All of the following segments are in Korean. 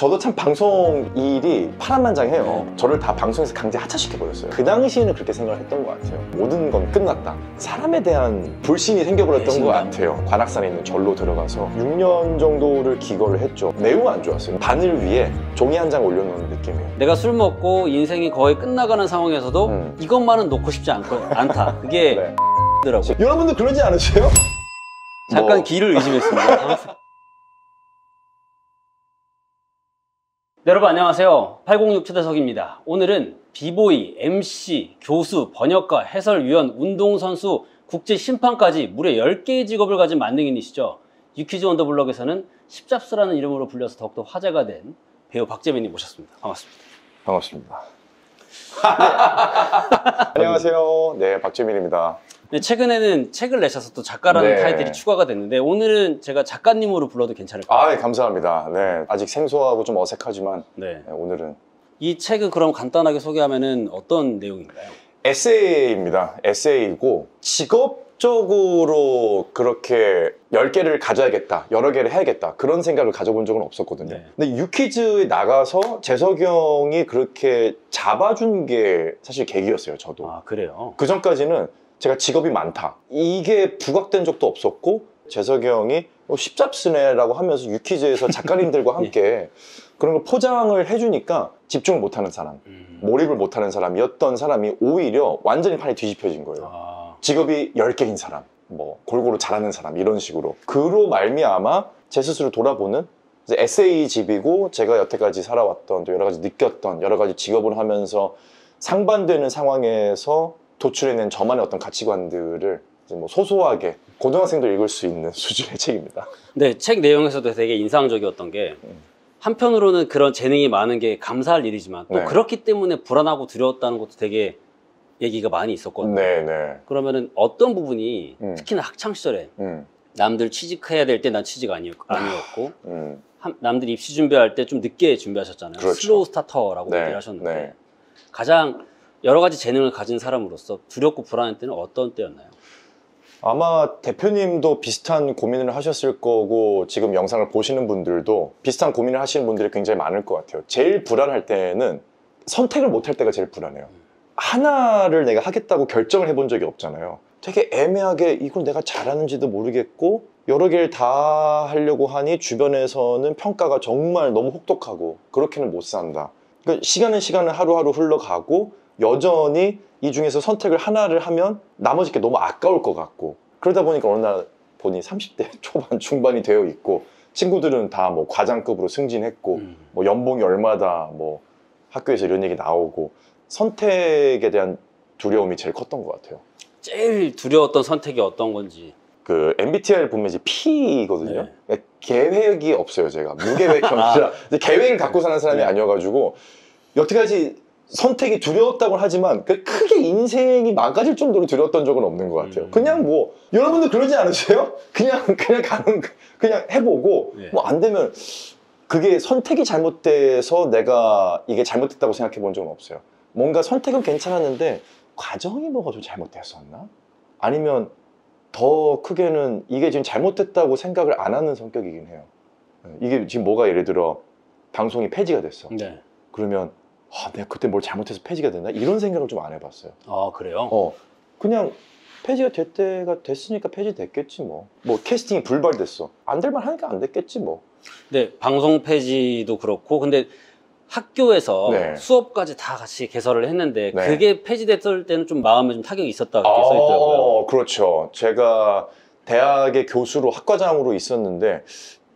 저도 참 방송 일이 파란만장해요. 저를 다 방송에서 강제 하차시켜버렸어요. 그 당시에는 그렇게 생각을 했던 것 같아요. 모든 건 끝났다. 사람에 대한 불신이 생겨버렸던 것 같아요. 관악산에 있는 절로 들어가서 6년 정도를 기거를 했죠. 매우 안 좋았어요. 바늘 위에 종이 한 장 올려놓은 느낌이에요. 내가 술 먹고 인생이 거의 끝나가는 상황에서도 이것만은 놓고 싶지 않다. 그게 네. 더라고. 여러분도 그러지 않으세요? 잠깐 기를 의심했습니다. 네, 여러분 안녕하세요. 806 초대석입니다. 오늘은 비보이, MC, 교수, 번역가, 해설위원, 운동선수, 국제심판까지 무려 10개의 직업을 가진 만능인이시죠. 유퀴즈 언더블럭에서는 십잡스라는 이름으로 불려서 더욱더 화제가 된 배우 박재민님 모셨습니다. 반갑습니다. 반갑습니다. 안녕하세요. 네, 박재민입니다. 네, 최근에는 책을 내셔서 또 작가라는 네. 타이틀이 추가가 됐는데 오늘은 제가 작가님으로 불러도 괜찮을까요? 아, 네, 감사합니다. 네, 아직 생소하고 좀 어색하지만 네. 네, 오늘은 이 책을 그럼 간단하게 소개하면은 어떤 내용인가요? 에세이입니다. 에세이고 직업적으로 그렇게 10개를 가져야겠다, 여러 개를 해야겠다 그런 생각을 가져본 적은 없었거든요. 네. 근데 유퀴즈에 나가서 재석이 형이 그렇게 잡아준 게 사실 계기였어요. 저도. 아, 그래요? 그 전까지는 제가 직업이 많다 이게 부각된 적도 없었고 재석이 형이 십잡스네라고 하면서 유퀴즈에서 작가님들과 함께 그런 걸 포장을 해주니까 집중을 못하는 사람, 몰입을 못하는 사람이었던 사람이 오히려 완전히 판이 뒤집혀진 거예요. 아, 직업이 10개인 사람, 뭐 골고루 잘하는 사람 이런 식으로. 그로 말미암아 제 스스로 돌아보는 에세이집이고 제가 여태까지 살아왔던 또 여러 가지 느꼈던 여러 가지 직업을 하면서 상반되는 상황에서 도출해낸 저만의 어떤 가치관들을 이제 뭐 소소하게 고등학생도 읽을 수 있는 수준의 책입니다. 네, 책 내용에서도 되게 인상적이었던 게 한편으로는 그런 재능이 많은 게 감사할 일이지만 또 네. 그렇기 때문에 불안하고 두려웠다는 것도 되게 얘기가 많이 있었거든요. 네, 네. 그러면은 어떤 부분이 특히나 학창 시절에 남들 취직해야 될 때 난 취직 아니었고 남들이 입시 준비할 때 좀 늦게 준비하셨잖아요. 그렇죠. 슬로우 스타터라고 네, 얘기를 하셨는데 네. 가장 여러 가지 재능을 가진 사람으로서 두렵고 불안할 때는 어떤 때였나요? 아마 대표님도 비슷한 고민을 하셨을 거고 지금 영상을 보시는 분들도 비슷한 고민을 하시는 분들이 굉장히 많을 것 같아요. 제일 불안할 때는 선택을 못할 때가 제일 불안해요. 하나를 내가 하겠다고 결정을 해본 적이 없잖아요. 되게 애매하게 이걸 내가 잘하는지도 모르겠고 여러 개를 다 하려고 하니 주변에서는 평가가 정말 너무 혹독하고 그렇게는 못 산다. 그러니까 시간은 하루하루 흘러가고 여전히 이 중에서 선택을 하나를 하면 나머지 게 너무 아까울 것 같고 그러다 보니까 어느 날 보니 30대 초반 중반이 되어 있고 친구들은 다 뭐 과장급으로 승진했고 뭐 연봉이 얼마다 뭐 학교에서 이런 얘기 나오고 선택에 대한 두려움이 제일 컸던 것 같아요. 제일 두려웠던 선택이 어떤 건지. 그 MBTI 보면 이제 P거든요. 네. 계획이 없어요. 제가 무계획 경제라 계획을 갖고 사는 사람이 아니어가지고 여태까지 선택이 두려웠다고 하지만 크게 인생이 망가질 정도로 두려웠던 적은 없는 것 같아요. 그냥 뭐 여러분들 그러지 않으세요? 그냥 해보고 뭐 안 되면 그게 선택이 잘못돼서 내가 이게 잘못됐다고 생각해 본 적은 없어요. 뭔가 선택은 괜찮았는데 과정이 뭐가 좀 잘못됐었나? 아니면 더 크게는 이게 지금 잘못됐다고 생각을 안 하는 성격이긴 해요. 이게 지금 뭐가 예를 들어 방송이 폐지가 됐어. 네. 그러면 내가 그때 뭘 잘못해서 폐지가 됐나? 이런 생각을 좀 안 해봤어요. 아, 그래요? 그냥 폐지가 될 때가 됐으니까 폐지됐겠지 뭐. 뭐 캐스팅이 불발됐어. 안 될만 하니까 안 됐겠지 뭐. 네, 방송 폐지도 그렇고 근데 학교에서 네. 수업까지 다 같이 개설을 했는데 네. 그게 폐지됐을 때는 좀 마음에 좀 타격이 있었다 그렇게 써있더라고요. 그렇죠. 제가 대학의 교수로 학과장으로 있었는데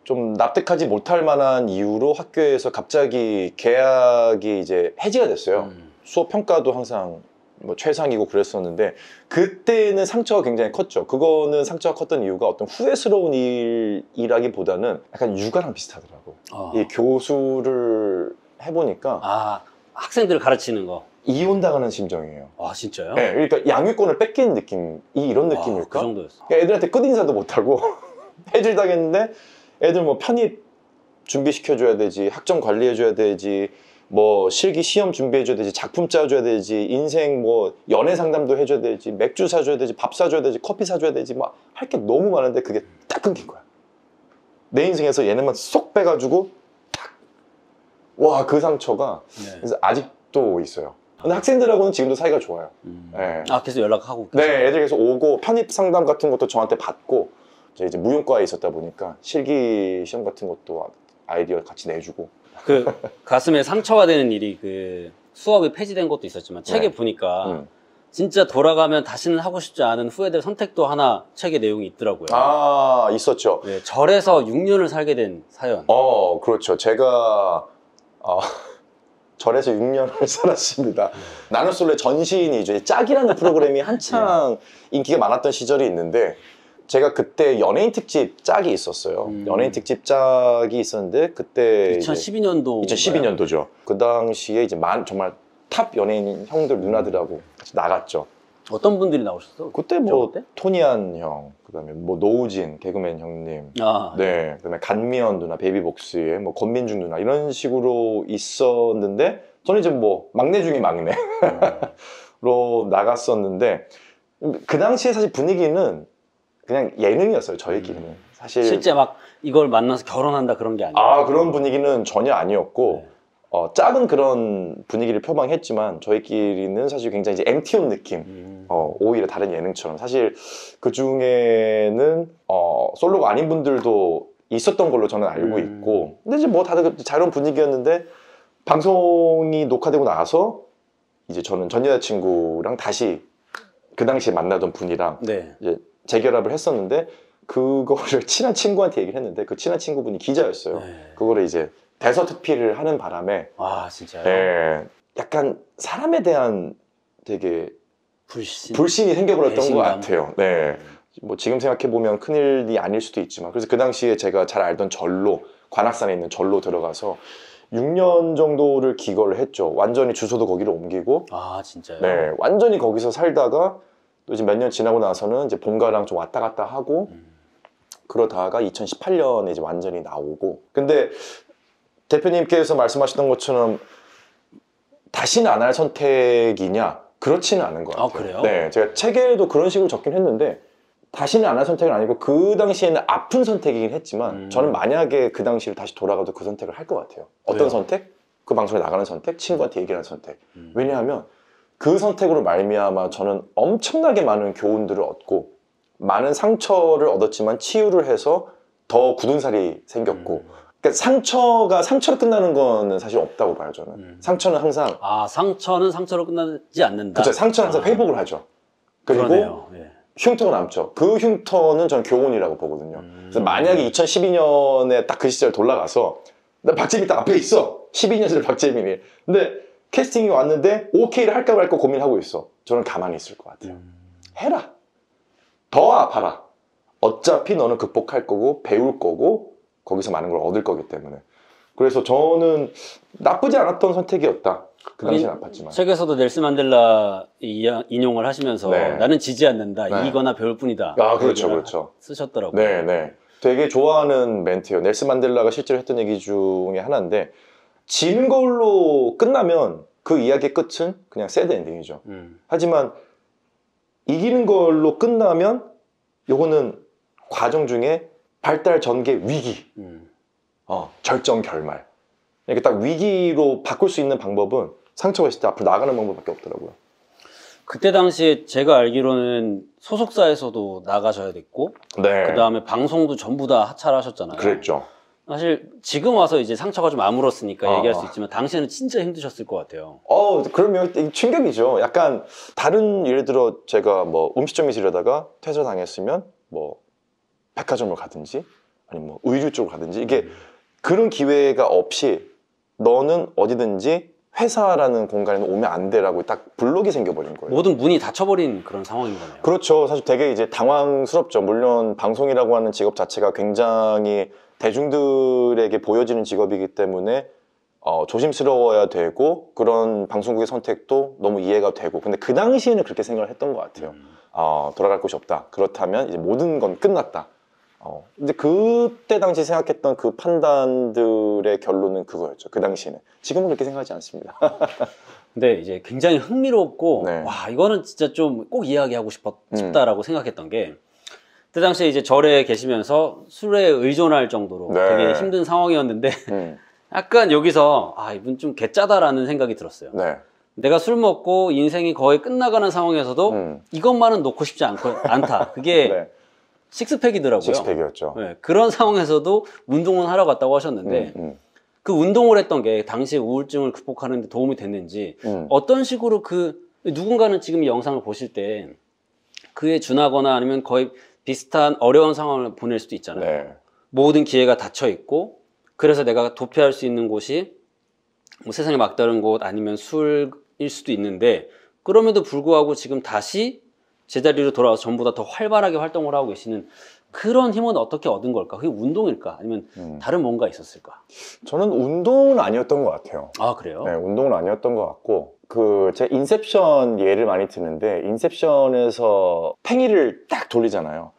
좀 납득하지 못할 만한 이유로 학교에서 갑자기 계약이 이제 해지가 됐어요. 수업 평가도 항상 뭐 최상이고 그랬었는데 그때는 상처가 굉장히 컸죠. 그거는 상처가 컸던 이유가 어떤 후회스러운 일이라기보다는 약간 육아랑 비슷하더라고. 이 교수를 해보니까 학생들을 가르치는 거 이혼당하는 심정이에요. 아, 진짜요? 네, 그러니까 양육권을 뺏긴 느낌이 이런 느낌일까? 그 정도였어. 그러니까 애들한테 끝인사도 못하고 해질당했는데 애들 뭐 편입 준비시켜줘야 되지, 학점 관리해줘야 되지, 뭐 실기 시험 준비해줘야 되지, 작품 짜줘야 되지, 인생 뭐 연애 상담도 해줘야 되지, 맥주 사줘야 되지, 밥 사줘야 되지, 커피 사줘야 되지, 막 할 게 너무 많은데 그게 딱 끊긴 거야. 내 인생에서 얘네만 쏙 빼가지고 딱 와, 그 상처가 네. 그래서 아직도 있어요. 근데 학생들하고는 지금도 사이가 좋아요. 네. 아, 계속 연락하고. 네, 애들 계속 오고 편입 상담 같은 것도 저한테 받고 제가 이제 무용과에 있었다 보니까 실기 시험 같은 것도 아이디어 같이 내주고. 그 가슴에 상처가 되는 일이 그 수업이 폐지된 것도 있었지만 책에 네. 보니까 진짜 돌아가면 다시는 하고 싶지 않은 후회될 선택도 하나 책의 내용이 있더라고요. 아, 있었죠. 네, 절에서 6년을 살게 된 사연. 그렇죠. 제가 절에서 6년을 살았습니다. 나눗솔로의 전시인이죠. 짝이라는 프로그램이 한창 인기가 많았던 시절이 있는데 제가 그때 연예인 특집 짝이 있었어요. 연예인 특집 짝이 있었는데 그때 2012년도 2012년도죠. 그 당시에 이제 정말 탑 연예인 형들 누나들하고 같이 나갔죠. 어떤 분들이 나오셨어? 그때 뭐 토니안 형, 그다음에 뭐 노우진 개그맨 형님, 네, 그다음에 간미연 누나, 베이비복스의 뭐 권민중 누나 이런 식으로 있었는데 저는 이제 뭐 막내 중에 막내로 나갔었는데 그 당시에 사실 분위기는 그냥 예능이었어요. 저희끼리는 사실 실제 막 이걸 만나서 결혼한다 그런 게 아니에요. 그런 분위기는 전혀 아니었고. 네. 짝은 그런 분위기를 표방했지만 저희끼리는 사실 굉장히 이제 MT온 느낌 오히려 다른 예능처럼 사실 그 중에는 솔로가 아닌 분들도 있었던 걸로 저는 알고 있고 근데 이제 뭐 다들 자유로운 분위기였는데 방송이 녹화되고 나서 이제 저는 전 여자친구랑 다시 그 당시에 만나던 분이랑 네. 이제 재결합을 했었는데 그거를 친한 친구한테 얘기를 했는데 그 친한 친구분이 기자였어요. 네. 그거를 이제 대서특필을 하는 바람에 진짜요? 약간 사람에 대한 되게 불신이 생겨버렸던 배신감. 것 같아요. 네. 뭐 지금 생각해보면 큰일이 아닐 수도 있지만 그래서 그 당시에 제가 잘 알던 절로 관악산에 있는 절로 들어가서 6년 정도를 기거를 했죠. 완전히 주소도 거기로 옮기고 진짜요? 네, 완전히 거기서 살다가 또 이제 몇 년 지나고 나서는 이제 본가랑 좀 왔다 갔다 하고 그러다가 2018년에 이제 완전히 나오고 근데 대표님께서 말씀하셨던 것처럼 다시는 안 할 선택이냐? 그렇지는 않은 것 같아요. 그래요? 네, 제가 책에도 그런 식으로 적긴 했는데 다시는 안 할 선택은 아니고 그 당시에는 아픈 선택이긴 했지만 저는 만약에 그 당시를 다시 돌아가도 그 선택을 할 것 같아요. 어떤 왜요? 선택? 그 방송에 나가는 선택? 친구한테 얘기하는 선택. 왜냐하면 그 선택으로 말미암아 저는 엄청나게 많은 교훈들을 얻고 많은 상처를 얻었지만 치유를 해서 더 굳은 살이 생겼고 그러니까 상처가 상처로 끝나는 거는 사실 없다고 봐요 저는. 상처는 항상 상처는 상처로 끝나지 않는다. 그렇죠. 상처는 항상 회복을 하죠. 그리고 그러네요. 예. 흉터가 남죠. 그 흉터는 저는 교훈이라고 보거든요. 그래서 만약에 2012년에 딱 그 시절 돌아가서 나 박재민 딱 앞에 있어. 12년 전 박재민이. 근데 캐스팅이 왔는데 오케이를 할까 말까 고민하고 있어. 저는 가만히 있을 것 같아요. 해라. 더 아파라. 어차피 너는 극복할 거고 배울 거고 거기서 많은 걸 얻을 거기 때문에. 그래서 저는 나쁘지 않았던 선택이었다. 그 당시엔 아팠지만. 책에서도 넬슨 만델라 인용을 하시면서 네. 나는 지지 않는다. 네. 이거나 배울 뿐이다. 그렇죠, 그렇죠. 쓰셨더라고요. 네, 네. 되게 좋아하는 멘트예요. 넬슨 만델라가 실제로 했던 얘기 중에 하나인데 지는 걸로 끝나면 그 이야기의 끝은 그냥 새드 엔딩이죠. 하지만 이기는 걸로 끝나면 요거는 과정 중에 발달 전개 위기, 절정 결말. 이렇게 딱 위기로 바꿀 수 있는 방법은 상처가 있을 때 앞으로 나가는 방법밖에 없더라고요. 그때 당시에 제가 알기로는 소속사에서도 나가셔야 됐고, 네. 그 다음에 방송도 전부 다 하차를 하셨잖아요. 그랬죠. 사실 지금 와서 이제 상처가 좀 아물었으니까 얘기할 수 있지만 당시에는 진짜 힘드셨을 것 같아요. 그러면 충격이죠. 약간 다른 예를 들어 제가 뭐 음식점에서 일하다가 퇴사당했으면 뭐 백화점을 가든지 아니면 뭐 의류 쪽으로 가든지 이게 그런 기회가 없이 너는 어디든지 회사라는 공간에 오면 안 돼라고 딱 블록이 생겨버린 거예요. 모든 문이 닫혀버린 그런 상황인 거네요. 그렇죠. 사실 되게 이제 당황스럽죠. 물론 방송이라고 하는 직업 자체가 굉장히 대중들에게 보여지는 직업이기 때문에 조심스러워야 되고 그런 방송국의 선택도 너무 이해가 되고 근데 그 당시에는 그렇게 생각을 했던 것 같아요. 돌아갈 곳이 없다. 그렇다면 이제 모든 건 끝났다. 근데 그때 당시 생각했던 그 판단들의 결론은 그거였죠. 그 당시에는. 지금은 그렇게 생각하지 않습니다. 근데 이제 굉장히 흥미롭고 네. 와 이거는 진짜 좀 꼭 이야기하고 싶다라고 생각했던 게 그때 당시에 이제 절에 계시면서 술에 의존할 정도로 네. 되게 힘든 상황이었는데 약간 여기서 이분 좀 개짜다라는 생각이 들었어요. 네. 내가 술 먹고 인생이 거의 끝나가는 상황에서도 이것만은 놓고 싶지 않다. 그게 네. 식스팩이더라고요. 식스팩이었죠. 네, 그런 상황에서도 운동은 하러 갔다고 하셨는데 그 운동을 했던 게 당시 우울증을 극복하는 데 도움이 됐는지 어떤 식으로 누군가는 지금 이 영상을 보실 때 그에 준하거나 아니면 거의 비슷한 어려운 상황을 보낼 수도 있잖아요. 네. 모든 기회가 닫혀 있고 그래서 내가 도피할 수 있는 곳이 뭐 세상에 막다른 곳 아니면 술일 수도 있는데 그럼에도 불구하고 지금 다시 제자리로 돌아와서 전보다 더 활발하게 활동을 하고 계시는 그런 힘은 어떻게 얻은 걸까? 그게 운동일까? 아니면 다른 뭔가 있었을까? 저는 운동은 아니었던 것 같아요. 아, 그래요? 네, 운동은 아니었던 것 같고 제가 인셉션 예를 많이 드는데 인셉션에서 팽이를 딱 돌리잖아요.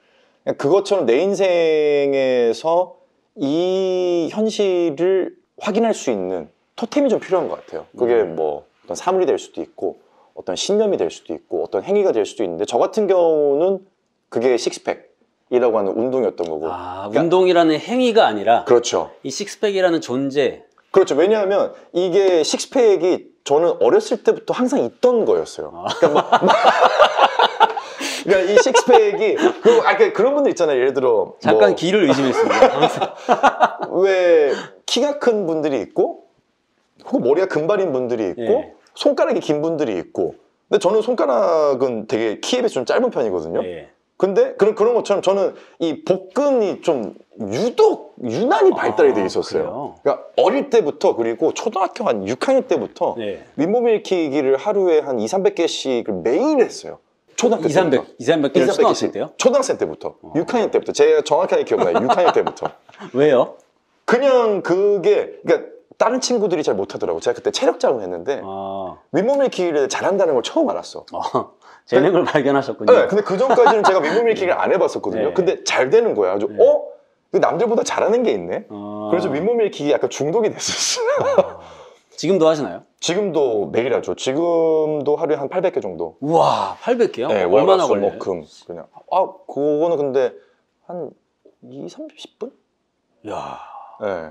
그것처럼 내 인생에서 이 현실을 확인할 수 있는 토템이 좀 필요한 것 같아요. 그게 뭐 어떤 사물이 될 수도 있고 어떤 신념이 될 수도 있고 어떤 행위가 될 수도 있는데 저 같은 경우는 그게 식스팩이라고 하는 운동이었던 거고. 그러니까, 운동이라는 행위가 아니라 그렇죠. 이 식스팩이라는 존재. 그렇죠. 왜냐하면 이게 식스팩이 저는 어렸을 때부터 항상 있던 거였어요. 그러니까 이 식스팩이 그런 분들 있잖아요. 예를 들어 잠깐 기를 의심했습니다. 왜 키가 큰 분들이 있고 혹은 머리가 금발인 분들이 있고 예. 손가락이 긴 분들이 있고 근데 저는 손가락은 되게 키에 비해서 좀 짧은 편이거든요. 예. 근데 그런 것처럼 저는 이 복근이 좀 유난히 발달이 돼 있었어요. 그래요? 그러니까 어릴 때부터 그리고 초등학교 한 6학년 때부터 네. 윗몸 일으키기를 하루에 한 200~300개씩 매일 했어요. 초등학교 200개를 초등학생 때요? 초등학생 때부터 6학년 때부터 제가 정확하게 기억나요. 6학년 때부터. 왜요? 그냥 그러니까 다른 친구들이 잘 못하더라고. 제가 그때 체력장을 했는데 윗몸 일으키기를 잘한다는 걸 처음 알았어. 재능을 발견하셨군요. 네, 근데 그 전까지는 제가 윗몸 일으키기를 안 해봤었거든요. 네. 근데 잘 되는 거야. 아주 남들보다 잘하는 게 있네. 그래서 윗몸 일으키기 약간 중독이 됐었어요. 지금도 하시나요? 지금도 매일 하죠. 지금도 하루에 한 800개 정도. 우와, 800개요? 네, 얼마나 걸려요? 목금 그냥. 그거는 근데 한 30분? 이야. 네.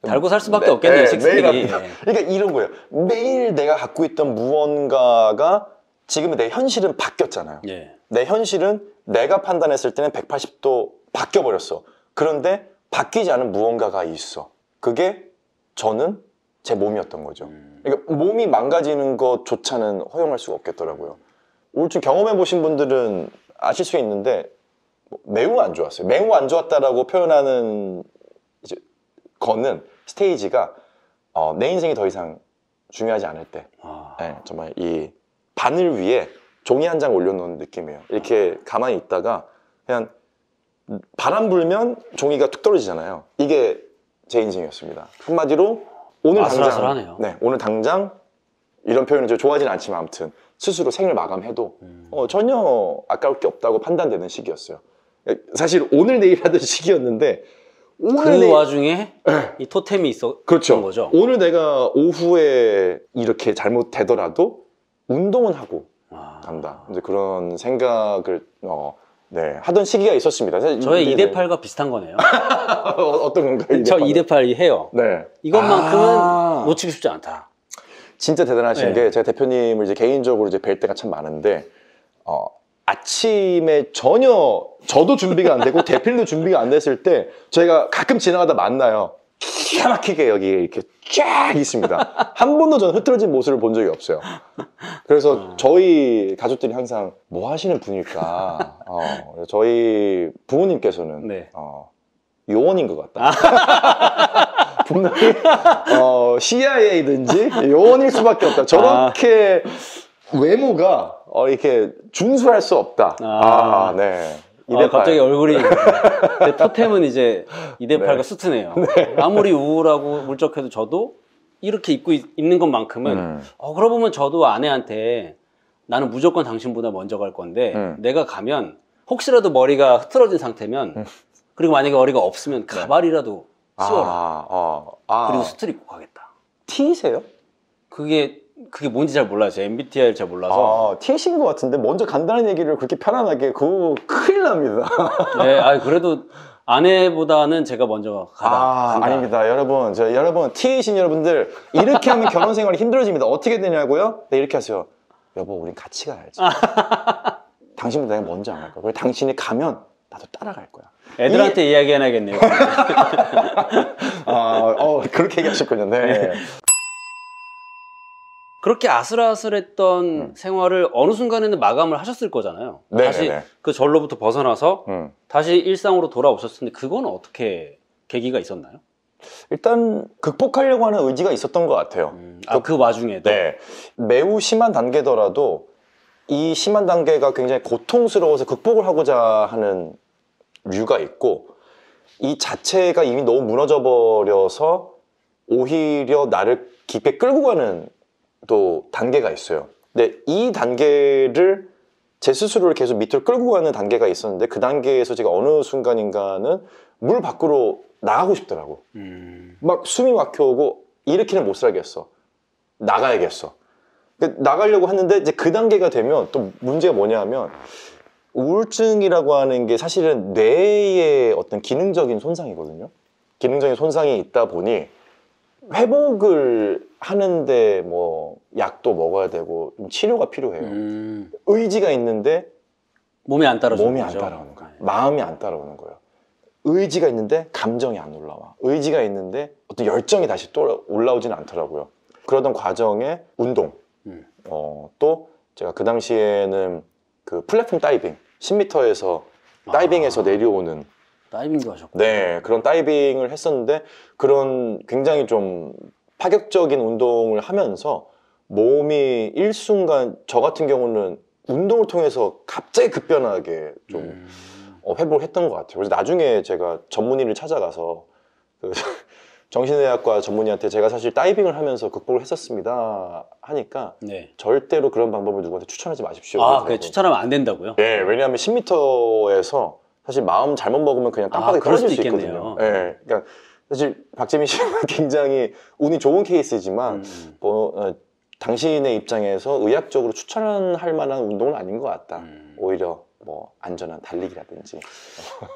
달고 살 수밖에 없겠네요, 매일 식스팩이. 합니다. 그러니까 이런 거예요. 매일 내가 갖고 있던 무언가가 지금 내 현실은 바뀌었잖아요. 예. 내 현실은 내가 판단했을 때는 180도 바뀌어버렸어. 그런데 바뀌지 않은 무언가가 있어. 그게 저는 제 몸이었던 거죠. 그러니까 몸이 망가지는 것조차는 허용할 수가 없겠더라고요. 우울증 경험해보신 분들은 아실 수 있는데 매우 안 좋았어요. 매우 안 좋았다라고 표현하는 이제 거는 스테이지가 내 인생이 더 이상 중요하지 않을 때 네, 정말 이 바늘 위에 종이 한 장 올려놓은 느낌이에요. 이렇게 가만히 있다가 그냥 바람 불면 종이가 툭 떨어지잖아요. 이게 제 인생이었습니다. 한마디로 오늘 아슬아슬하네요. 당장 오늘 당장 이런 표현은 좀 좋아하지는 않지만 아무튼 스스로 생을 마감해도 전혀 아까울 게 없다고 판단되는 시기였어요. 사실 오늘 내일 하던 시기였는데 그 와중에 이 토템이 있었던 그렇죠. 거죠. 오늘 내가 오후에 이렇게 잘못되더라도 운동은 하고 간다. 이제 그런 생각을 하던 시기가 있었습니다. 저의 2대8과 비슷한 거네요. 어떤 건가요? 저 2대8이 해요. 네. 이것만큼은 놓치고 싶지 않다. 진짜 대단하신 네. 게 제가 대표님을 이제 개인적으로 이제 뵐 때가 참 많은데 아침에 전혀 저도 준비가 안 되고 대표님도 준비가 안 됐을 때 저희가 가끔 지나가다 만나요. 기가 막히게 여기 이렇게 쫙 있습니다. 한 번도 저는 흐트러진 모습을 본 적이 없어요. 그래서 저희 가족들이 항상 뭐 하시는 분일까? 저희 부모님께서는 네. 요원인 것 같다. 분명히 CIA든지 요원일 수밖에 없다. 저렇게 외모가 이렇게 준수할 수 없다. 네. 갑자기 얼굴이 제 토템은 이제 2대8과 수트네요. 아무리 우울하고 물적해도 저도 이렇게 입고 있는 것만큼은 그러고 보면 저도 아내한테 나는 무조건 당신보다 먼저 갈 건데 내가 가면 혹시라도 머리가 흐트러진 상태면 그리고 만약에 머리가 없으면 가발이라도 씌워라. 그리고 수트를 입고 가겠다. T세요? 그게 뭔지 잘 몰라요. 제 MBTI를 잘 몰라서. T신 것 같은데 먼저 간다는 얘기를 그렇게 편안하게 그거 큰일 납니다. 네, 그래도 아내보다는 제가 먼저 간다. 아닙니다. 여러분, 여러분, T이신 여러분들, 이렇게 하면 결혼 생활이 힘들어집니다. 어떻게 되냐고요? 네, 이렇게 하세요. 여보, 우린 같이 가야지. 당신보다 내가 먼저 안 갈 거야. 그리고 당신이 가면 나도 따라갈 거야. 애들한테 이야기해놔야겠네요. 그렇게 얘기하셨군요. 네. 그렇게 아슬아슬했던 생활을 어느 순간에는 마감을 하셨을 거잖아요. 네, 다시 네. 그 절로부터 벗어나서 다시 일상으로 돌아오셨을 텐데 그건 어떻게 계기가 있었나요? 일단 극복하려고 하는 의지가 있었던 것 같아요. 그 와중에도? 네. 매우 심한 단계더라도 이 심한 단계가 굉장히 고통스러워서 극복을 하고자 하는 이유가 있고, 이 자체가 이미 너무 무너져 버려서 오히려 나를 깊게 끌고 가는 또 단계가 있어요. 근데 이 단계를 제 스스로를 계속 밑으로 끌고 가는 단계가 있었는데, 그 단계에서 제가 어느 순간인가는 물 밖으로 나가고 싶더라고. 막 숨이 막혀오고 이렇게는 못 살겠어. 나가야겠어. 나가려고 했는데 이제 그 단계가 되면 또 문제가 뭐냐면, 우울증이라고 하는 게 사실은 뇌의 어떤 기능적인 손상이거든요. 기능적인 손상이 있다 보니 회복을 하는데 뭐 약도 먹어야 되고 좀 치료가 필요해요. 의지가 있는데 몸이 안 따라오는 몸이 거죠. 안 따라오는 거야. 마음이 안 따라오는 거예요. 의지가 있는데 감정이 안 올라와. 의지가 있는데 어떤 열정이 다시 또 올라오지는 않더라고요. 그러던 과정에 운동, 또 제가 그 당시에는 그 플랫폼 다이빙, 10m에서 다이빙에서 내려오는, 다이빙도 하셨고. 네, 그런 다이빙을 했었는데, 그런 굉장히 좀 파격적인 운동을 하면서 몸이 일순간, 저 같은 경우는 운동을 통해서 갑자기 급변하게 좀 회복을 했던 것 같아요. 그래서 나중에 제가 전문의를 찾아가서 그 정신의학과 전문의한테 제가 사실 다이빙을 하면서 극복을 했었습니다 하니까, 네. 절대로 그런 방법을 누구한테 추천하지 마십시오. 그게 추천하면 안 된다고요? 네, 왜냐하면 10m에서 사실 마음 잘못 먹으면 그냥 땅바닥에 그럴 떨어질 수 수도 있거든요. 있겠네요. 네, 그러니까 사실 박재민 씨는 굉장히 운이 좋은 케이스지만 당신의 입장에서 의학적으로 추천할 만한 운동은 아닌 것 같다. 오히려 뭐 안전한 달리기라든지.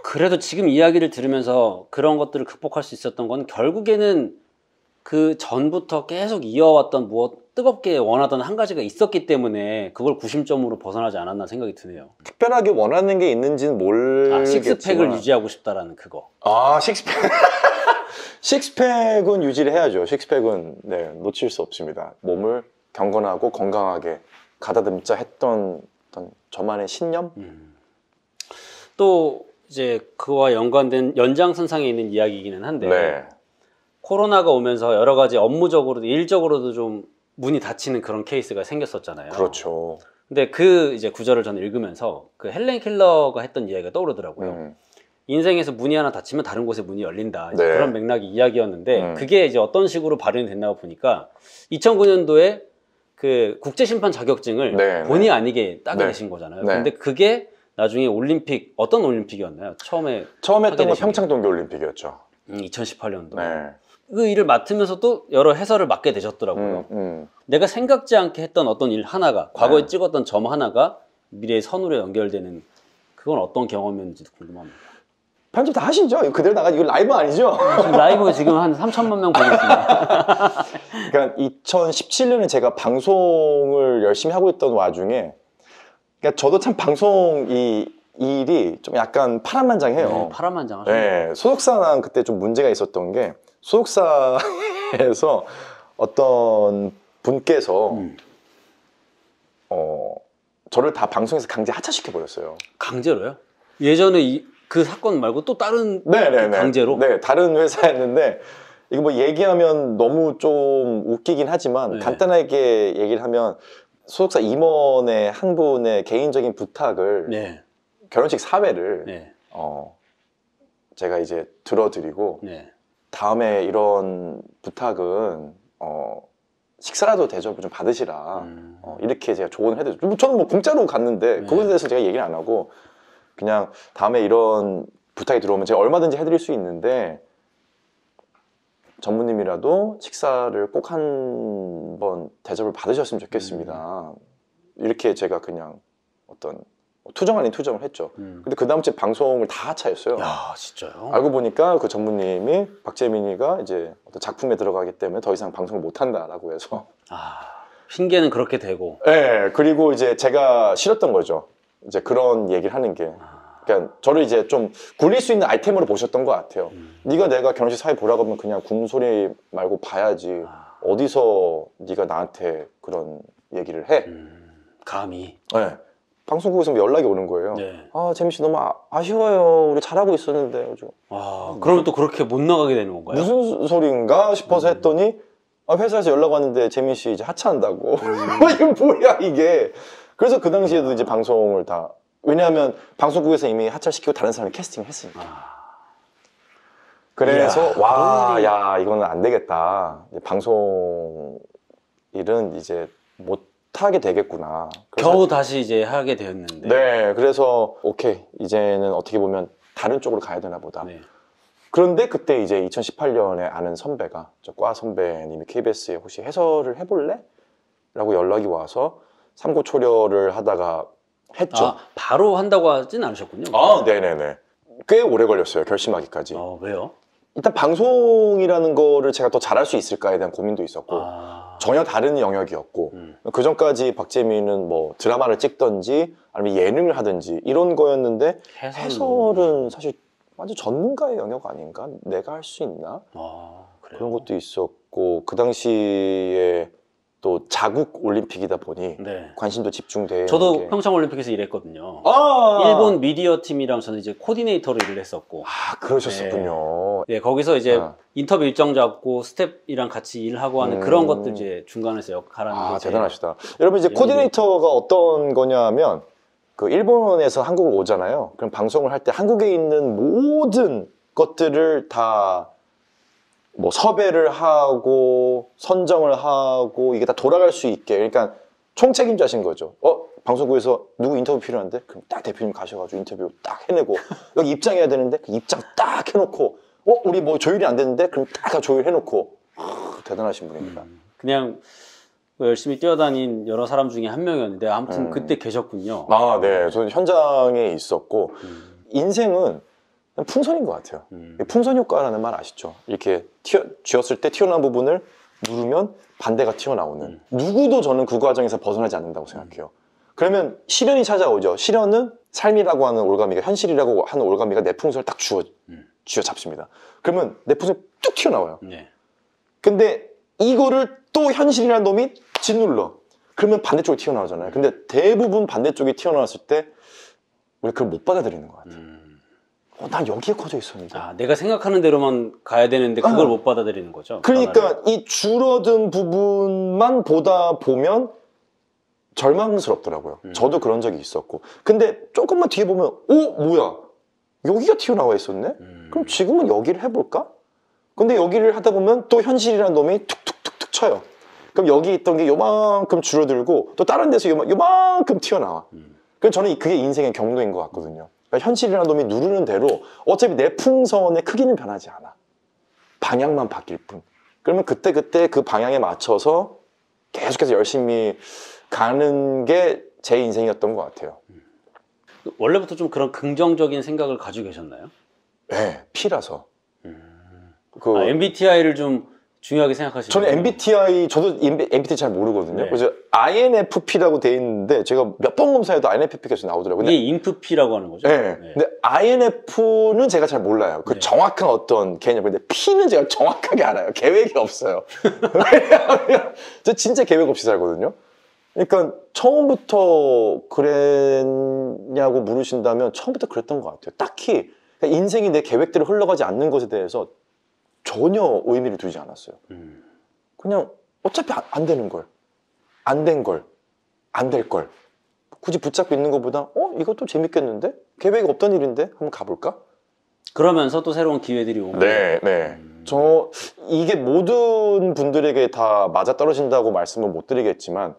그래도 지금 이야기를 들으면서 그런 것들을 극복할 수 있었던 건 결국에는 그 전부터 계속 이어왔던 무엇 뜨겁게 원하던 한 가지가 있었기 때문에 그걸 구심점으로 벗어나지 않았나 생각이 드네요. 특별하게 원하는 게 있는지는 모르겠지만, 식스팩을 유지하고 싶다라는 그거. 식스팩. 식스팩은 유지를 해야죠. 식스팩은 네, 놓칠 수 없습니다. 몸을 경건하고 건강하게 가다듬자 했던 어떤 저만의 신념? 또 이제 그와 연관된 연장선상에 있는 이야기이기는 한데, 네. 코로나가 오면서 여러 가지 업무적으로도 일적으로도 좀 문이 닫히는 그런 케이스가 생겼었잖아요. 그렇죠. 근데 그 이제 구절을 저는 읽으면서 그 헬렌 켈러가 했던 이야기가 떠오르더라고요. 인생에서 문이 하나 닫히면 다른 곳에 문이 열린다. 네. 그런 맥락이 이야기였는데 그게 이제 어떤 식으로 발현이 됐나 보니까 2009년도에 그 국제심판 자격증을 네, 본의 네. 아니게 따게 네. 되신 거잖아요. 네. 근데 그게 나중에 올림픽, 어떤 올림픽이었나요? 처음 했던 하게 건 되신 평창 동계올림픽이었죠. 2018년도. 네. 그 일을 맡으면서도 여러 해설을 맡게 되셨더라고요. 내가 생각지 않게 했던 어떤 일 하나가, 과거에 네. 찍었던 점 하나가 미래의 선으로 연결되는, 그건 어떤 경험이었는지도 궁금합니다. 편집 다 하시죠? 그대로 나가, 이거 라이브 아니죠? 지금 라이브 지금 한 3천만 명 보고 있습니다. 그러니까 2017년에 제가 방송을 열심히 하고 있던 와중에, 그러니까 저도 참 방송 이 일이 좀 약간 파란만장해요. 파란만장하죠. 네, 소속사랑 그때 좀 문제가 있었던 게, 소속사에서 어떤 분께서 저를 다 방송에서 강제 하차시켜 버렸어요. 강제로요? 예전에 그 사건 말고 또 다른 네네네. 강제로? 네, 다른 회사였는데, 이거 뭐 얘기하면 너무 좀 웃기긴 하지만, 네. 간단하게 얘기를 하면, 소속사 임원의 한 분의 개인적인 부탁을, 네. 결혼식 사회를 네. 제가 이제 들어드리고, 네. 다음에 이런 부탁은 식사라도 대접을 좀 받으시라, 이렇게 제가 조언을 해드렸죠. 저는 뭐 공짜로 갔는데, 네. 그거에 대해서 제가 얘기를 안 하고, 그냥 다음에 이런 부탁이 들어오면 제가 얼마든지 해드릴 수 있는데, 전무님이라도 식사를 꼭 한 번 대접을 받으셨으면 좋겠습니다. 이렇게 제가 그냥 어떤 투정 아닌 투정을 했죠. 근데 그 다음 주에 방송을 다 하차했어요. 야, 진짜요? 알고 보니까 그 전무님이 박재민이가 이제 어떤 작품에 들어가기 때문에 더 이상 방송을 못 한다라고 해서. 아, 핑계는 그렇게 되고. 네, 그리고 이제 제가 싫었던 거죠. 이제 그런 얘기를 하는 게. 그러니까 저를 이제 좀 굴릴 수 있는 아이템으로 보셨던 것 같아요. 네가 내가 결혼식 사회 보라고 하면 그냥 궁소리 말고 봐야지. 어디서 네가 나한테 그런 얘기를 해? 감히. 네. 방송국에서 연락이 오는 거예요. 네. 아, 재민 씨 너무 아쉬워요. 우리 잘하고 있었는데. 그래서 아, 그러면 또 그렇게 못 나가게 되는 건가요? 무슨 소린가 싶어서 했더니 회사에서 연락 왔는데 재민 씨 이제 하차한다고. 이게 뭐야 이게. 그래서 그 당시에도 이제 방송을 다 왜냐하면 방송국에서 이미 하차시키고 다른 사람이 캐스팅을 했으니까. 그래서 야 이거는 안 되겠다. 방송 일은 이제 못 하게 되겠구나. 겨우 다시 이제 하게 되었는데. 네, 그래서 오케이 이제는 어떻게 보면 다른 쪽으로 가야 되나 보다. 네. 그런데 그때 이제 2018년에 아는 선배가 저 과 선배님이 KBS에 혹시 해설을 해볼래? 라고 연락이 와서 삼고초려를 하다가 했죠. 아, 바로 한다고 하진 않으셨군요. 아, 네네네. 꽤 오래 걸렸어요, 결심하기까지. 왜요? 일단 방송이라는 거를 제가 더 잘할 수 있을까에 대한 고민도 있었고 전혀 다른 영역이었고 그 전까지 박재민은 뭐 드라마를 찍던지 아니면 예능을 하든지 이런 거였는데 해설은 사실 완전 전문가의 영역 아닌가? 내가 할 수 있나? 그런 것도 있었고 그 당시에 또 자국 올림픽이다 보니 네. 관심도 집중되는 저도 게. 평창올림픽에서 일했거든요. 아 일본 미디어 팀이랑 저는 이제 코디네이터로 일을 했었고. 그러셨었군요. 네, 거기서 이제 인터뷰 일정 잡고 스텝이랑 같이 일하고 하는 그런 것들 이제 중간에서 역할하는 게 대단하시다. 여러분 이제 코디네이터가 어떤 거냐면 그 일본에서 한국을 오잖아요. 그럼 방송을 할 때 한국에 있는 모든 것들을 다 뭐 섭외를 하고 선정을 하고 이게 다 돌아갈 수 있게 그러니까 총책임자신 거죠. 방송국에서 누구 인터뷰 필요한데 그럼 딱 대표님 가셔가지고 인터뷰 딱 해내고 여기 입장해야 되는데 그 입장 딱 해놓고 우리 뭐 조율이 안 되는데 그럼 딱 조율해놓고 대단하신 분입니다. 그냥 열심히 뛰어다닌 여러 사람 중에 한 명이었는데 아무튼 그때 계셨군요. 네, 저는 현장에 있었고 인생은 풍선인 것 같아요. 풍선 효과라는 말 아시죠? 이렇게 쥐었을 때 튀어나온 부분을 누르면 반대가 튀어나오는. 누구도 저는 그 과정에서 벗어나지 않는다고 생각해요. 그러면 시련이 찾아오죠. 시련은 삶이라고 하는 올가미가 현실이라고 하는 올가미가 내 풍선을 딱 쥐어 잡습니다. 그러면 내 풍선이 뚝 튀어나와요. 근데 이거를 또 현실이라는 놈이 짓눌러. 그러면 반대쪽이 튀어나오잖아요. 근데 대부분 반대쪽이 튀어나왔을 때 우리 그걸 못 받아들이는 것 같아요. 난 여기에 커져 있었는데. 내가 생각하는 대로만 가야 되는데 그걸 못 받아들이는 거죠. 그러니까 이 줄어든 부분만 보다 보면 절망스럽더라고요. 저도 그런 적이 있었고. 근데 조금만 뒤에 보면 뭐야 여기가 튀어나와 있었네? 그럼 지금은 여기를 해볼까? 근데 여기를 하다 보면 또 현실이라는 놈이 툭툭툭툭 쳐요. 그럼 여기 있던 게 요만큼 줄어들고 또 다른 데서 요만큼 튀어나와. 그럼 저는 그게 인생의 경로인 것 같거든요. 그러니까 현실이라는 놈이 누르는 대로 어차피 내 풍선의 크기는 변하지 않아. 방향만 바뀔 뿐. 그러면 그때 그 방향에 맞춰서 계속해서 열심히 가는 게 제 인생이었던 것 같아요. 원래부터 좀 그런 긍정적인 생각을 가지고 계셨나요? 네, 피라서. MBTI를 좀 중요하게 생각하시나요? 저는 MBTI, 저도 MBTI 잘 모르거든요. 네. 그래서 INFP라고 돼 있는데 제가 몇 번 검사해도 INFP가 계속 나오더라고요. 이게 인프피라고 하는 거죠? 네. 근데 INF는 제가 잘 몰라요. 그 정확한 어떤 개념. 근데 P는 제가 정확하게 알아요. 계획이 없어요. 왜냐하면 저 진짜 계획 없이 살거든요. 그러니까 처음부터 그랬냐고 물으신다면 처음부터 그랬던 것 같아요. 딱히 인생이 내 계획대로 흘러가지 않는 것에 대해서 전혀 의미를 두지 않았어요. 그냥 어차피 안 되는 걸, 안 된 걸, 안 될 걸 굳이 붙잡고 있는 것보다 이것도 재밌겠는데? 계획이 없던 일인데? 한번 가볼까? 그러면서 또 새로운 기회들이 오고. 네. 이게 모든 분들에게 다 맞아떨어진다고 말씀은 못 드리겠지만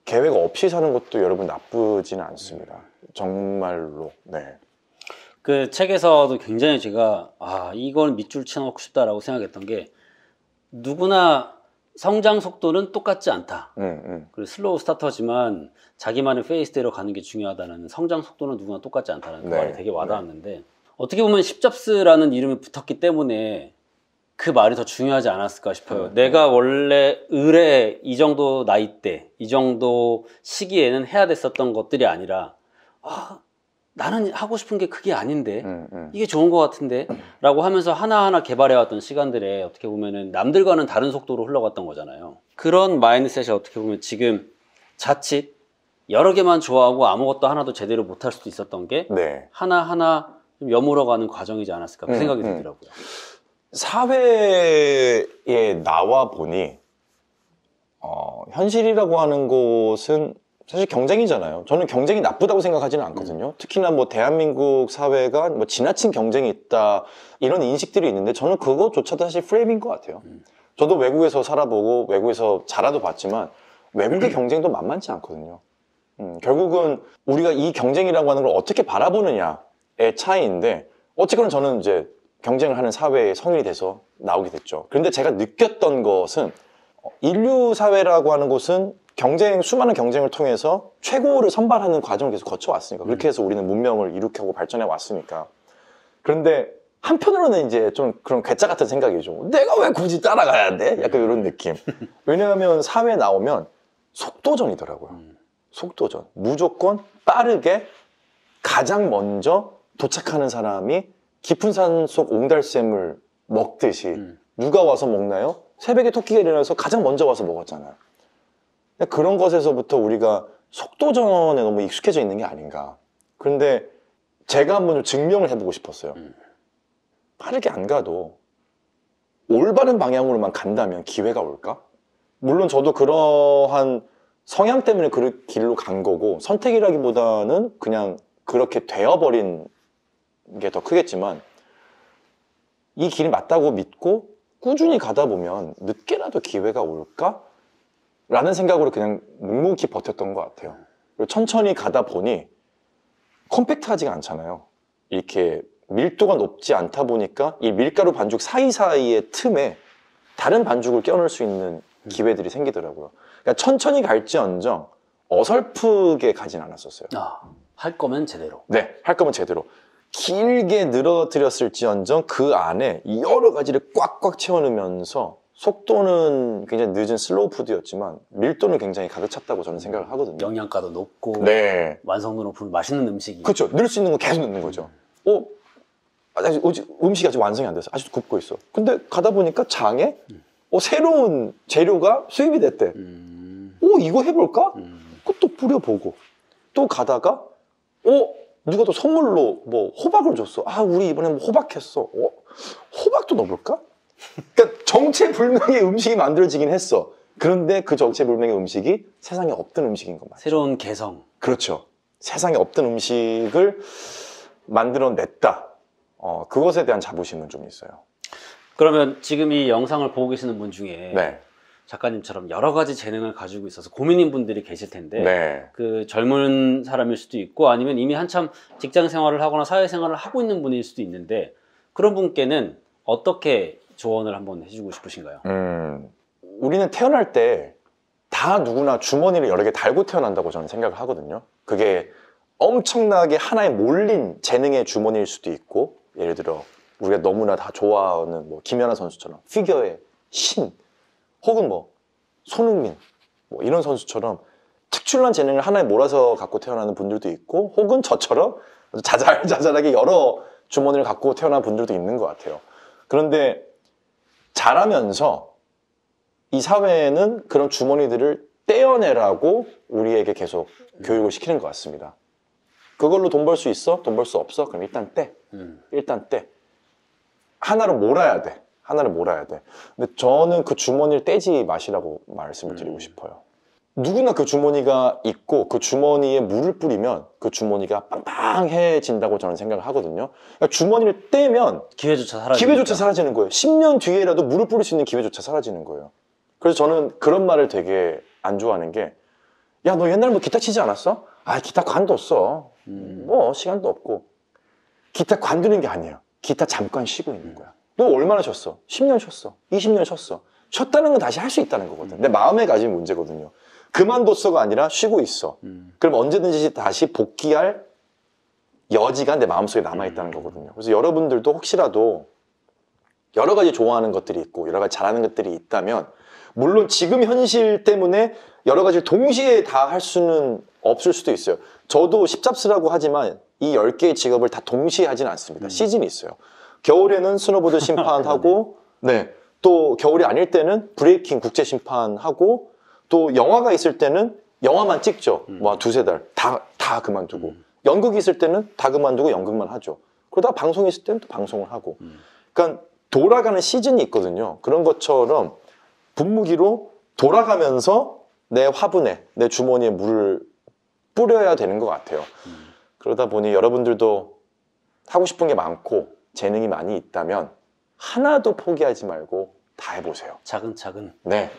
계획 없이 사는 것도 여러분 나쁘지는 않습니다. 정말로. 네. 그 책에서도 굉장히 제가 이건 밑줄 쳐놓고 싶다라고 생각했던 게 누구나 성장 속도는 똑같지 않다. 음. 그리고 슬로우 스타터지만 자기만의 페이스대로 가는 게 중요하다는 성장 속도는 누구나 똑같지 않다는 그 네. 말이 되게 와닿았는데 어떻게 보면 십잡스라는 이름이 붙었기 때문에 그 말이 더 중요하지 않았을까 싶어요. 내가 원래 의뢰 이 정도 나이대, 이 정도 시기에는 해야 됐었던 것들이 아니라 나는 하고 싶은 게 그게 아닌데 이게 좋은 것 같은데 라고 하면서 하나하나 개발해왔던 시간들에 어떻게 보면은 남들과는 다른 속도로 흘러갔던 거잖아요. 그런 마인드셋이 어떻게 보면 지금 자칫 여러 개만 좋아하고 아무것도 하나도 제대로 못할 수도 있었던 게 네. 하나하나 좀 여물어가는 과정이지 않았을까 그 생각이 들더라고요. 사회에 나와 보니 현실이라고 하는 곳은 사실 경쟁이잖아요. 저는 경쟁이 나쁘다고 생각하지는 않거든요. 특히나 뭐 대한민국 사회가 뭐 지나친 경쟁이 있다 이런 인식들이 있는데 저는 그것조차도 사실 프레임인 것 같아요. 저도 외국에서 살아보고 외국에서 자라도 봤지만 외국의 경쟁도 만만치 않거든요. 결국은 우리가 이 경쟁이라고 하는 걸 어떻게 바라보느냐의 차이인데 어쨌거나 저는 이제 경쟁을 하는 사회의 성인이 돼서 나오게 됐죠. 그런데 제가 느꼈던 것은 인류 사회라고 하는 곳은 수많은 경쟁을 통해서 최고를 선발하는 과정을 계속 거쳐왔으니까 그렇게 해서 우리는 문명을 일으켜고 발전해 왔으니까. 그런데 한편으로는 이제 좀 그런 괴짜 같은 생각이죠. 내가 왜 굳이 따라가야 돼? 약간 이런 느낌. 왜냐하면 사회에 나오면 속도전이더라고요. 속도전. 무조건 빠르게 가장 먼저 도착하는 사람이 깊은 산속 옹달샘을 먹듯이 누가 와서 먹나요? 새벽에 토끼가 일어나서 가장 먼저 와서 먹었잖아요. 그런 것에서부터 우리가 속도전에 너무 익숙해져 있는 게 아닌가. 그런데 제가 한번 좀 증명을 해보고 싶었어요. 빠르게 안 가도 올바른 방향으로만 간다면 기회가 올까? 물론 저도 그러한 성향 때문에 그 길로 간 거고 선택이라기보다는 그냥 그렇게 되어버린 게 더 크겠지만 이 길이 맞다고 믿고 꾸준히 가다 보면 늦게라도 기회가 올까? 라는 생각으로 그냥 묵묵히 버텼던 것 같아요. 그리고 천천히 가다 보니 컴팩트하지가 않잖아요. 이렇게 밀도가 높지 않다 보니까 이 밀가루 반죽 사이사이의 틈에 다른 반죽을 껴넣을 수 있는 기회들이 생기더라고요. 그러니까 천천히 갈지언정 어설프게 가진 않았었어요. 할 거면 제대로. 네, 할 거면 제대로. 길게 늘어뜨렸을지언정 그 안에 여러 가지를 꽉꽉 채워넣으면서 속도는 굉장히 늦은 슬로우 푸드였지만 밀도는 굉장히 가득 찼다고 저는 생각을 하거든요. 영양가도 높고 네, 완성도 높은 맛있는 음식이. 그렇죠. 넣을 수 있는 거 계속 넣는 거죠. 아직 음식이 아직 완성이 안 돼서 아직도 굽고 있어. 근데 가다 보니까 장에 새로운 재료가 수입이 됐대. 이거 해볼까? 그것도 뿌려보고 또 가다가 누가 또 선물로 뭐 호박을 줬어. 우리 이번에 뭐 호박했어. 호박도 넣어볼까? 그러니까 정체불명의 음식이 만들어지긴 했어. 그런데 그 정체불명의 음식이 세상에 없던 음식인 것 맞죠? 새로운 개성. 그렇죠. 세상에 없던 음식을 만들어냈다. 그것에 대한 자부심은 좀 있어요. 그러면 지금 이 영상을 보고 계시는 분 중에 네. 작가님처럼 여러 가지 재능을 가지고 있어서 고민인 분들이 계실 텐데 네. 그 젊은 사람일 수도 있고 아니면 이미 한참 직장 생활을 하거나 사회 생활을 하고 있는 분일 수도 있는데 그런 분께는 어떻게 조언을 한번 해주고 싶으신가요? 우리는 태어날 때 다 누구나 주머니를 여러 개 달고 태어난다고 저는 생각을 하거든요. 그게 엄청나게 하나에 몰린 재능의 주머니일 수도 있고 예를 들어 우리가 너무나 다 좋아하는 뭐 김연아 선수처럼 피겨의 신 혹은 뭐 손흥민 뭐 이런 선수처럼 특출난 재능을 하나에 몰아서 갖고 태어나는 분들도 있고 혹은 저처럼 자잘자잘하게 여러 주머니를 갖고 태어난 분들도 있는 것 같아요. 그런데 자라면서 이 사회는 그런 주머니들을 떼어내라고 우리에게 계속 교육을 시키는 것 같습니다. 그걸로 돈 벌 수 있어? 돈 벌 수 없어? 그럼 일단 떼. 일단 떼. 하나를 몰아야 돼. 하나를 몰아야 돼. 근데 저는 그 주머니를 떼지 마시라고 말씀을 드리고 싶어요. 누구나 그 주머니가 있고 그 주머니에 물을 뿌리면 그 주머니가 빵빵해진다고 저는 생각을 하거든요. 그러니까 주머니를 떼면 기회조차 사라지는 거예요. 10년 뒤에라도 물을 뿌릴 수 있는 기회조차 사라지는 거예요. 그래서 저는 그런 말을 되게 안 좋아하는 게 야, 너 옛날에 뭐 기타 치지 않았어? 기타 관도 없어. 뭐 시간도 없고. 기타 관두는 게 아니에요. 기타 잠깐 쉬고 있는 거야. 너 얼마나 쉬었어? 10년 쉬었어. 20년 쉬었어. 쉬었다는 건 다시 할 수 있다는 거거든. 내 마음에 가진 문제거든요. 그만뒀어가 아니라 쉬고 있어. 그럼 언제든지 다시 복귀할 여지가 내 마음속에 남아있다는 거거든요. 그래서 여러분들도 혹시라도 여러 가지 좋아하는 것들이 있고 여러 가지 잘하는 것들이 있다면 물론 지금 현실 때문에 여러 가지를 동시에 다 할 수는 없을 수도 있어요. 저도 십잡스라고 하지만 이 10개의 직업을 다 동시에 하지는 않습니다. 시즌이 있어요. 겨울에는 스노보드 심판하고 네, 또 겨울이 아닐 때는 브레이킹 국제 심판하고 또 영화가 있을 때는 영화만 찍죠. 뭐 두세 달 다 그만두고 연극이 있을 때는 다 그만두고 연극만 하죠. 그러다가 방송이 있을 때는 또 방송을 하고 그러니까 돌아가는 시즌이 있거든요. 그런 것처럼 분무기로 돌아가면서 내 화분에 내 주머니에 물을 뿌려야 되는 것 같아요. 그러다 보니 여러분들도 하고 싶은 게 많고 재능이 많이 있다면 하나도 포기하지 말고 다 해보세요. 차근차근. 네,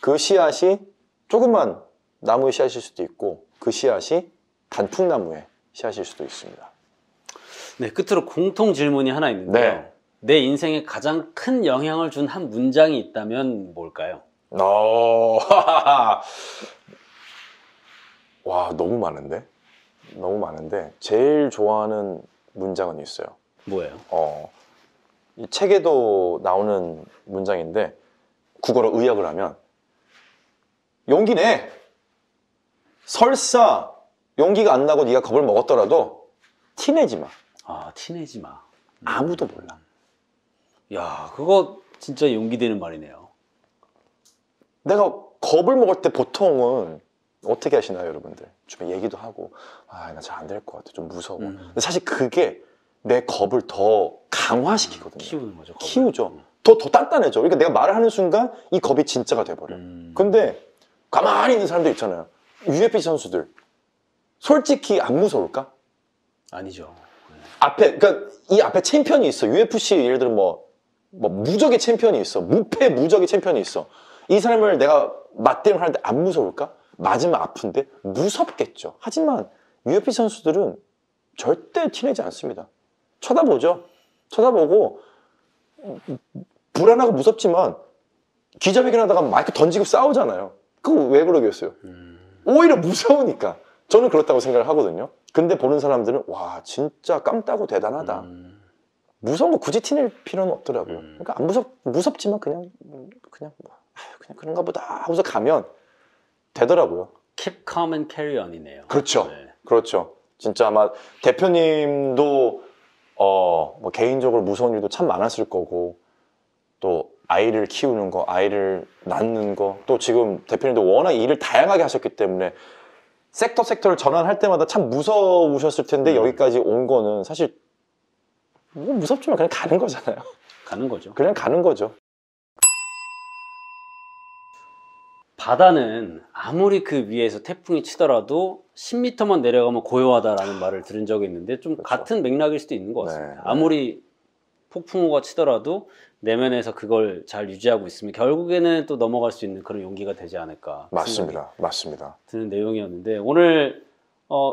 그 씨앗이 조그만 나무의 씨앗일 수도 있고 그 씨앗이 단풍나무의 씨앗일 수도 있습니다. 네, 끝으로 공통 질문이 하나 있는데요. 네. 내 인생에 가장 큰 영향을 준 한 문장이 있다면 뭘까요? 와, 너무 많은데? 너무 많은데 제일 좋아하는 문장은 있어요. 뭐예요? 이 책에도 나오는 문장인데 국어로 의역을 하면 용기 내! 설사 용기가 안 나고 네가 겁을 먹었더라도 티내지 마. 아, 티내지 마. 아무도 몰라. 야, 그거 진짜 용기 되는 말이네요. 내가 겁을 먹을 때 보통은 어떻게 하시나요, 여러분들? 주변 얘기도 하고, 나 잘 안 될 것 같아. 좀 무서워. 근데 사실 그게 내 겁을 더 강화시키거든요. 키우는 거죠. 겁을. 키우죠. 더 단단해져. 그러니까 내가 말을 하는 순간 이 겁이 진짜가 돼버려요. 근데 가만히 있는 사람들 있잖아요. UFC 선수들. 솔직히 안 무서울까? 아니죠. 그러니까 이 앞에 챔피언이 있어. UFC 예를 들어 뭐 무적의 챔피언이 있어. 무패 무적의 챔피언이 있어. 이 사람을 내가 맞대응을 하는데 안 무서울까? 맞으면 아픈데 무섭겠죠. 하지만 UFC 선수들은 절대 티내지 않습니다. 쳐다보죠. 쳐다보고 불안하고 무섭지만 기자회견하다가 마이크 던지고 싸우잖아요. 그거 왜 그러겠어요? 오히려 무서우니까. 저는 그렇다고 생각을 하거든요. 근데 보는 사람들은 와 진짜 깜따고 대단하다. 무서운 거 굳이 티낼 필요는 없더라고요. 그러니까 안 무섭지만 그냥 그런가 보다 하고서 가면 되더라고요. Keep calm and carry on이네요. 그렇죠. 네. 그렇죠. 진짜 아마 대표님도 뭐 개인적으로 무서운 일도 참 많았을 거고 또 아이를 키우는 거, 아이를 낳는 거, 또 지금 대표님도 워낙 일을 다양하게 하셨기 때문에 섹터를 전환할 때마다 참 무서우셨을 텐데 여기까지 온 거는 사실 뭐 무섭지만 그냥 가는 거잖아요. 가는 거죠. 그냥 가는 거죠. 바다는 아무리 그 위에서 태풍이 치더라도 10m만 내려가면 고요하다라는 말을 들은 적이 있는데 좀 그렇죠. 같은 맥락일 수도 있는 것 같습니다. 네. 아무리 폭풍우가 치더라도 내면에서 그걸 잘 유지하고 있으면 결국에는 또 넘어갈 수 있는 그런 용기가 되지 않을까. 맞습니다. 맞습니다. 드는 내용이었는데 오늘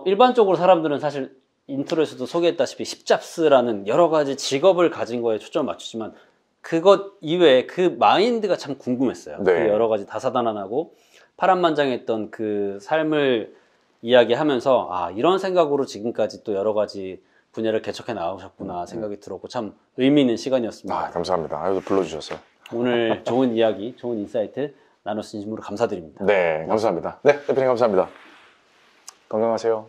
일반적으로 사람들은 사실 인트로에서도 소개했다시피 십잡스라는 여러 가지 직업을 가진 거에 초점을 맞추지만 그것 이외에 그 마인드가 참 궁금했어요. 네. 그 여러 가지 다사다난하고 파란만장했던 그 삶을 이야기하면서 이런 생각으로 지금까지 또 여러 가지 분야를 개척해 나오셨구나 생각이 들었고 참 의미 있는 시간이었습니다. 감사합니다. 아유, 불러주셔서. 오늘 좋은 이야기, 좋은 인사이트 나눠서 진심으로 감사드립니다. 네, 감사합니다. 네, 대표님 감사합니다. 건강하세요.